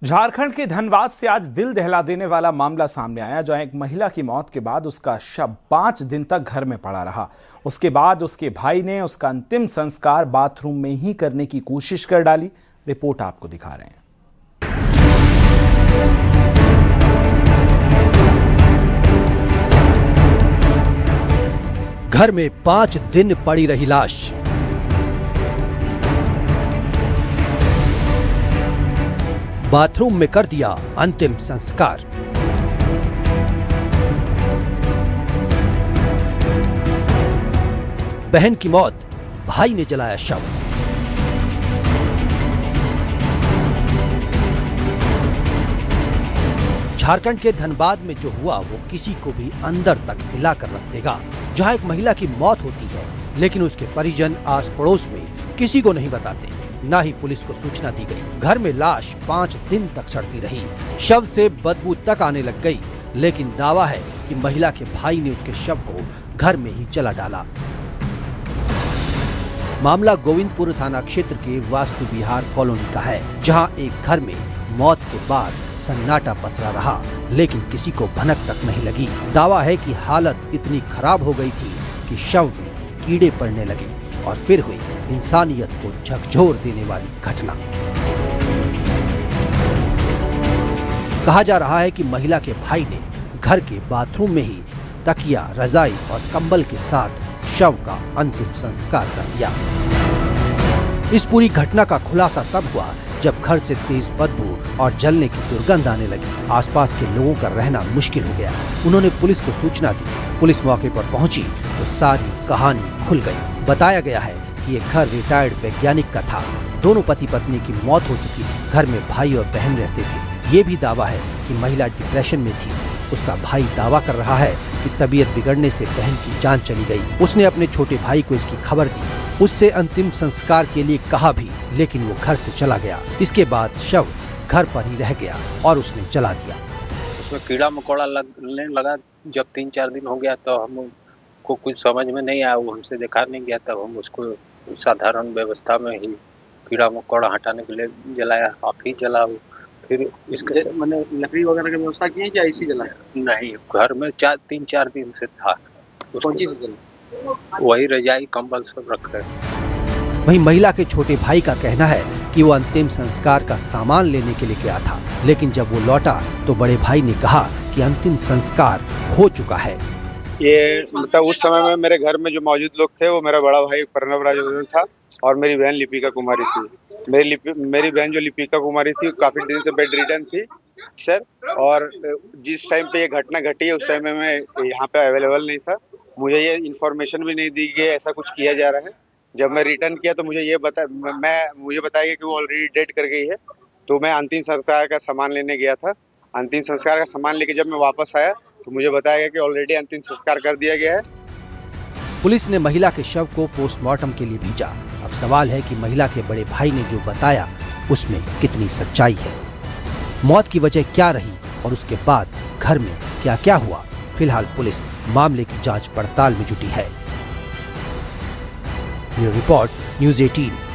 झारखंड के धनबाद से आज दिल दहला देने वाला मामला सामने आया, जहां एक महिला की मौत के बाद उसका शव 5 दिन तक घर में पड़ा रहा। उसके बाद उसके भाई ने उसका अंतिम संस्कार बाथरूम में ही करने की कोशिश कर डाली। रिपोर्ट आपको दिखा रहे हैं। घर में 5 दिन पड़ी रही लाश। बाथरूम में कर दिया अंतिम संस्कार। बहन की मौत, भाई ने जलाया शव। झारखंड के धनबाद में जो हुआ वो किसी को भी अंदर तक हिलाकर रख देगा। जहां एक महिला की मौत होती है, लेकिन उसके परिजन आस पड़ोस में किसी को नहीं बताते, न ही पुलिस को सूचना दी गई। घर में लाश 5 दिन तक सड़ती रही। शव से बदबू तक आने लग गई, लेकिन दावा है कि महिला के भाई ने उसके शव को घर में ही जला डाला। मामला गोविंदपुर थाना क्षेत्र के वास्तु विहार कॉलोनी का है, जहां एक घर में मौत के बाद सन्नाटा पसरा रहा, लेकिन किसी को भनक तक नहीं लगी। दावा है कि हालत इतनी खराब हो गई थी कि शव में कीड़े पड़ने लगे और फिर हुई इंसानियत को झकझोर देने वाली घटना। कहा जा रहा है कि महिला के भाई ने घर के बाथरूम में ही तकिया, रजाई और कंबल के साथ शव का अंतिम संस्कार कर दिया। इस पूरी घटना का खुलासा तब हुआ जब घर से तेज बदबू और जलने की दुर्गंध आने लगी। आसपास के लोगों का रहना मुश्किल हो गया। उन्होंने पुलिस को सूचना दी। पुलिस मौके पर पहुंची तो सारी कहानी खुल गई। बताया गया है कि ये घर रिटायर्ड वैज्ञानिक का था। दोनों पति पत्नी की मौत हो चुकी थी। घर में भाई और बहन रहते थे। ये भी दावा है कि महिला डिप्रेशन में थी। उसका भाई दावा कर रहा है कि तबीयत बिगड़ने से बहन की जान चली गई। उसने अपने छोटे भाई को इसकी खबर दी, उससे अंतिम संस्कार के लिए कहा भी, लेकिन वो घर से चला गया। इसके बाद शव घर पर ही रह गया और उसने जला दिया। उसमें कीड़ा मकोड़ा लगने लगा। जब 3-4 दिन हो गया तो हमको कुछ समझ में नहीं आया, वो हमसे देखा नहीं गया। तब हम उसको साधारण व्यवस्था में ही कीड़ा मकोड़ा हटाने के लिए जलाया। काफी जला। फिर इसके मैंने लकड़ी वगैरह की व्यवस्था की है या इसी जलाया? नहीं, घर में 3-4 दिन से था। कौन चीज जला? वही रजाई कंबल सब रखे। वहीं महिला के छोटे भाई का कहना है कि वो अंतिम संस्कार का सामान लेने के लिए गया था, लेकिन जब वो लौटा तो बड़े भाई ने कहा कि अंतिम संस्कार हो चुका है। ये मतलब उस समय में मेरे घर में जो मौजूद लोग थे वो मेरा बड़ा भाई प्रणव राजवर्धन था और मेरी बहन लिपिका कुमारी थी। मेरी बहन जो लिपिका कुमारी थी काफी दिन से बेड रिडन थी सर, और जिस टाइम पे ये घटना घटी है उस टाइम में मैं यहाँ पे अवेलेबल नहीं था। मुझे ये इन्फॉर्मेशन भी नहीं दी गई ऐसा कुछ किया जा रहा है। जब मैं रिटर्न किया तो मुझे बताया गया कि वो ऑलरेडी डेड कर गई है। तो मैं अंतिम संस्कार का सामान लेने गया था। अंतिम संस्कार का सामान लेके जब मैं वापस आया तो मुझे बताया गया कि ऑलरेडी अंतिम संस्कार कर दिया गया है। पुलिस ने महिला के शव को पोस्टमार्टम के लिए भेजा। अब सवाल है कि महिला के बड़े भाई ने जो बताया उसमें कितनी सच्चाई है, मौत की वजह क्या रही और उसके बाद घर में क्या क्या हुआ। फिलहाल पुलिस मामले की जांच पड़ताल में जुटी है। Bureau report, news 18।